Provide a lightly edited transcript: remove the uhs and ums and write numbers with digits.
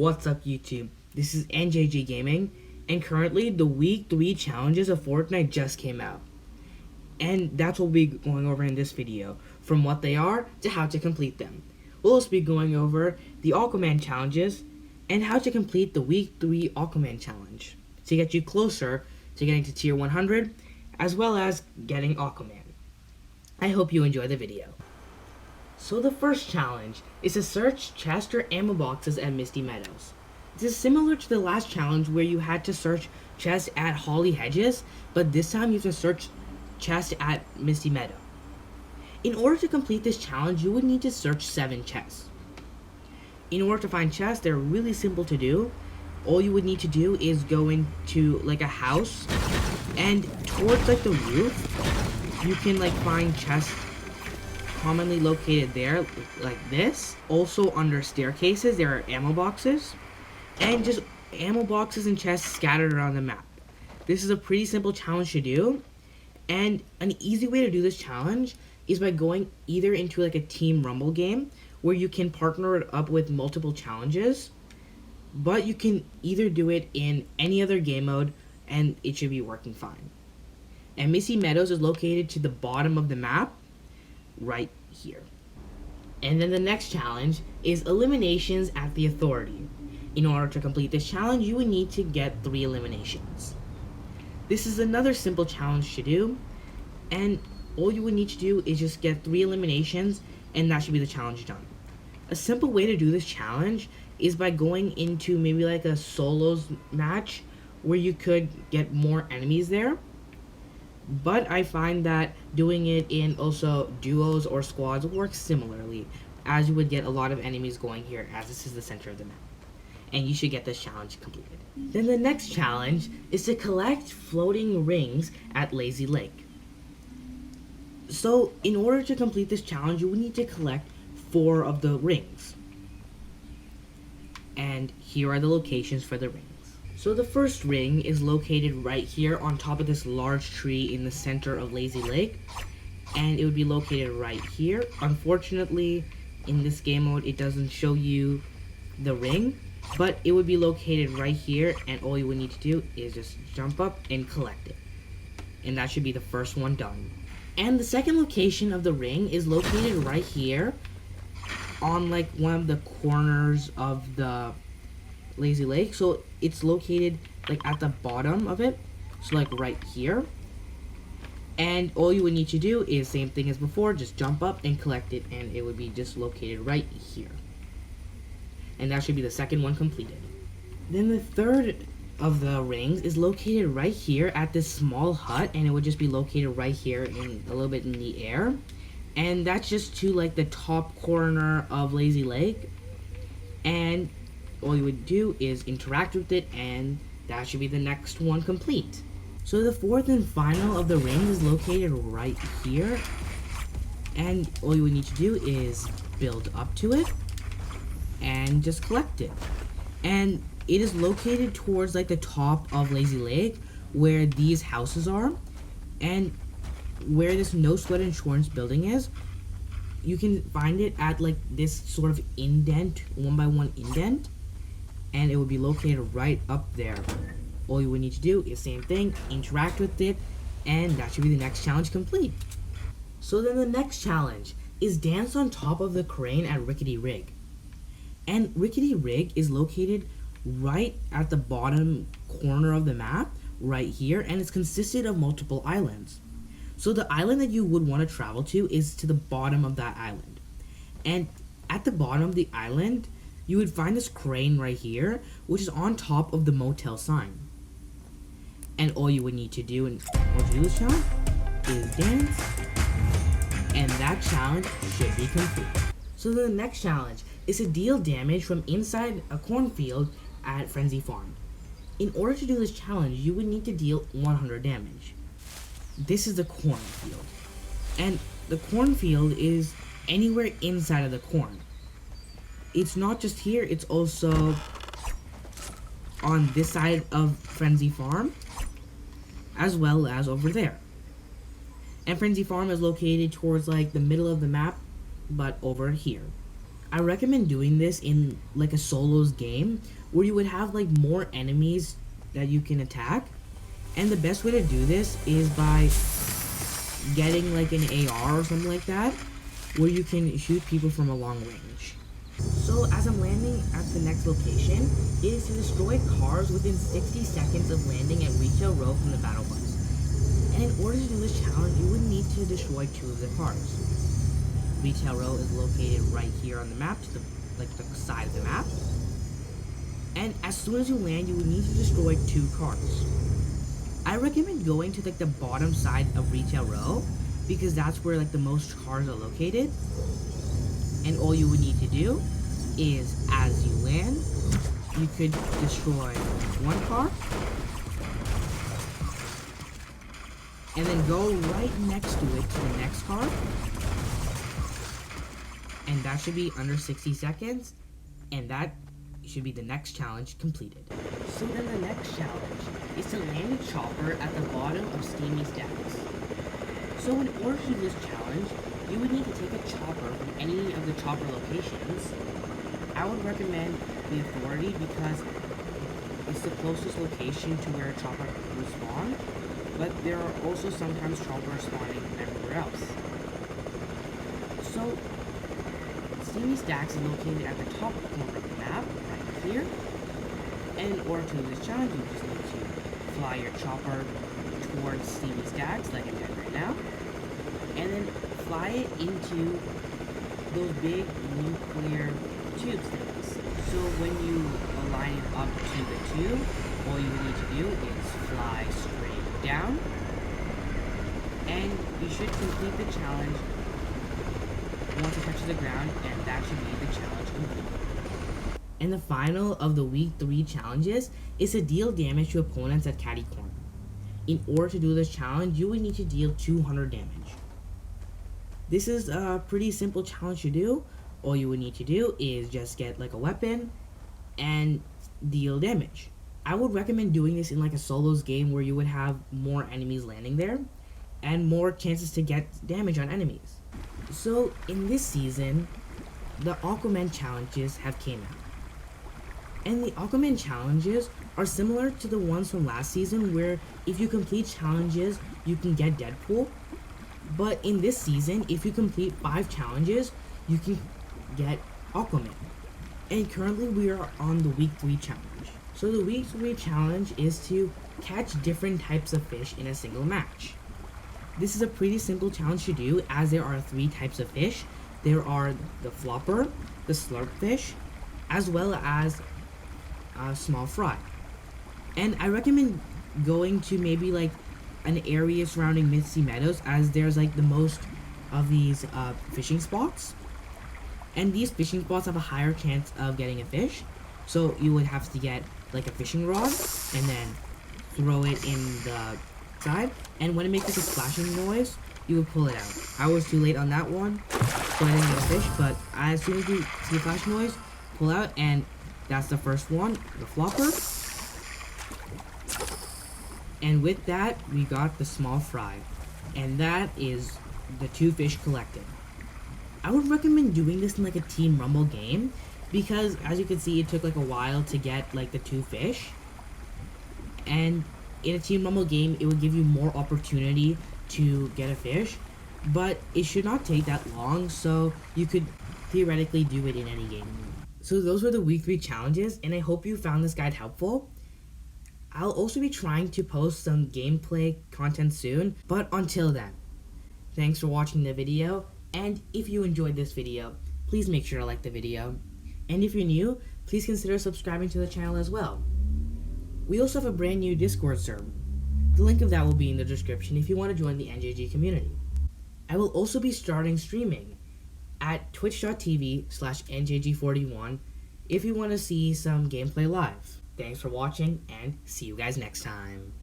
What's up YouTube? This is NJG Gaming, and currently the week 3 challenges of Fortnite just came out. And that's what we'll be going over in this video, from what they are to how to complete them. We'll also be going over the Aquaman challenges and how to complete the week 3 Aquaman challenge to get you closer to getting to tier 100 as well as getting Aquaman. I hope you enjoy the video. So the first challenge is to search chest or ammo boxes at Misty Meadows. This is similar to the last challenge where you had to search chests at Holly Hedges, but this time you have to search chests at Misty Meadow. In order to complete this challenge, you would need to search 7 chests. In order to find chests, they're really simple to do. All you would need to do is go into like a house, and towards like the roof, you can like find chests commonly located there, like this. Also under staircases, there are ammo boxes, and just ammo boxes and chests scattered around the map. This is a pretty simple challenge to do, and an easy way to do this challenge is by going either into like a team rumble game where you can partner it up with multiple challenges, but you can either do it in any other game mode and it should be working fine. And Misty Meadows is located to the bottom of the map right here. And then the next challenge is Eliminations at the Authority. In order to complete this challenge, you would need to get 3 eliminations. This is another simple challenge to do, and all you would need to do is just get 3 eliminations, and that should be the challenge done. A simple way to do this challenge is by going into maybe like a solos match where you could get more enemies there. But I find that doing it in also duos or squads works similarly, as you would get a lot of enemies going here, as this is the center of the map. And you should get this challenge completed. Then the next challenge is to collect floating rings at Lazy Lake. So in order to complete this challenge, you would need to collect 4 of the rings. And here are the locations for the rings. So the first ring is located right here on top of this large tree in the center of Lazy Lake, and it would be located right here. Unfortunately, in this game mode, it doesn't show you the ring, but it would be located right here, and all you would need to do is just jump up and collect it. And that should be the first one done. And the second location of the ring is located right here on like one of the corners of the Lazy Lake. So it's located like at the bottom of it, so like right here. And all you would need to do is same thing as before, just jump up and collect it, and it would be just located right here. And that should be the second one completed. Then the third of the rings is located right here at this small hut, and it would just be located right here in a little bit in the air. And that's just to like the top corner of Lazy Lake, and all you would do is interact with it, and that should be the next one complete. So the fourth and final of the rings is located right here, and all you would need to do is build up to it and just collect it. And it is located towards like the top of Lazy Lake where these houses are, and where this no sweat insurance building is. You can find it at like this sort of indent, 1x1 indent, and it would be located right up there. All you would need to do is same thing, interact with it, and that should be the next challenge complete. So then the next challenge is dance on top of the crane at Rickety Rig. And Rickety Rig is located right at the bottom corner of the map, right here, and it's consisted of multiple islands. So the island that you would want to travel to is to the bottom of that island. And at the bottom of the island, you would find this crane right here, which is on top of the motel sign. And all you would need to do in order to do this challenge is dance, and that challenge should be complete. So the next challenge is to deal damage from inside a cornfield at Frenzy Farm. In order to do this challenge, you would need to deal 100 damage. This is the cornfield, and the cornfield is anywhere inside of the corn. It's not just here, it's also on this side of Frenzy Farm, as well as over there. And Frenzy Farm is located towards like the middle of the map, but over here. I recommend doing this in like a solos game where you would have like more enemies that you can attack. And the best way to do this is by getting like an AR or something like that, where you can shoot people from a long range. So as I'm landing at the next location, it is to destroy cars within 60 seconds of landing at Retail Row from the battle bus. And in order to do this challenge, you would need to destroy 2 of the cars. Retail Row is located right here on the map, to the side of the map. And as soon as you land, you would need to destroy 2 cars. I recommend going to like the bottom side of Retail Row because that's where like the most cars are located. And all you would need to do is, as you land, you could destroy 1 car and then go right next to it to the next car. And that should be under 60 seconds, and that should be the next challenge completed. So then the next challenge is to land a chopper at the bottom of Steamy stacks. So in order to do this challenge, you would need to take a chopper from any of the chopper locations. I would recommend the Authority because it's the closest location to where a chopper will spawn, but there are also sometimes choppers spawning everywhere else. So Steamy Stacks is located at the top corner of the map, right here. And in order to do this challenge, you just need to fly your chopper towards Steamy Stacks, like I'm doing right now. And then fly it into those big nuclear tube things. So when you align it up to the tube, all you need to do is fly straight down. And you should complete the challenge once it touches the ground, and that should be the challenge complete. And the final of the week 3 challenges is to deal damage to opponents at Catty corner. In order to do this challenge, you would need to deal 200 damage. This is a pretty simple challenge to do. All you would need to do is just get like a weapon and deal damage. I would recommend doing this in like a solos game where you would have more enemies landing there and more chances to get damage on enemies. So in this season, the Aquaman challenges have came out. And the Aquaman challenges are similar to the ones from last season where if you complete challenges, you can get Deadpool. But in this season, if you complete 5 challenges, you can get Aquaman. And currently we are on the week 3 challenge. So the week 3 challenge is to catch different types of fish in a single match. This is a pretty simple challenge to do as there are 3 types of fish. There are the flopper, the slurp fish, as well as small fry. And I recommend going to maybe like an area surrounding Misty Meadows as there's like the most of these fishing spots. And these fishing spots have a higher chance of getting a fish. So you would have to get like a fishing rod and then throw it in the side, and when it makes like a splashing noise, you would pull it out. I was too late on that one, so I didn't get a fish, but as soon as you see the flash noise, pull out, and that's the first one, the flopper. And with that, we got the small fry, and that is the 2 fish collected. I would recommend doing this in like a Team Rumble game, because as you can see, it took like a while to get like the 2 fish, and in a Team Rumble game, it would give you more opportunity to get a fish, but it should not take that long, so you could theoretically do it in any game. So those were the week 3 challenges, and I hope you found this guide helpful. I'll also be trying to post some gameplay content soon, but until then, thanks for watching the video, and if you enjoyed this video, please make sure to like the video, and if you're new, please consider subscribing to the channel as well. We also have a brand new Discord server. The link of that will be in the description if you want to join the NJG community. I will also be starting streaming at twitch.tv/NJG41 if you want to see some gameplay live. Thanks for watching, and see you guys next time.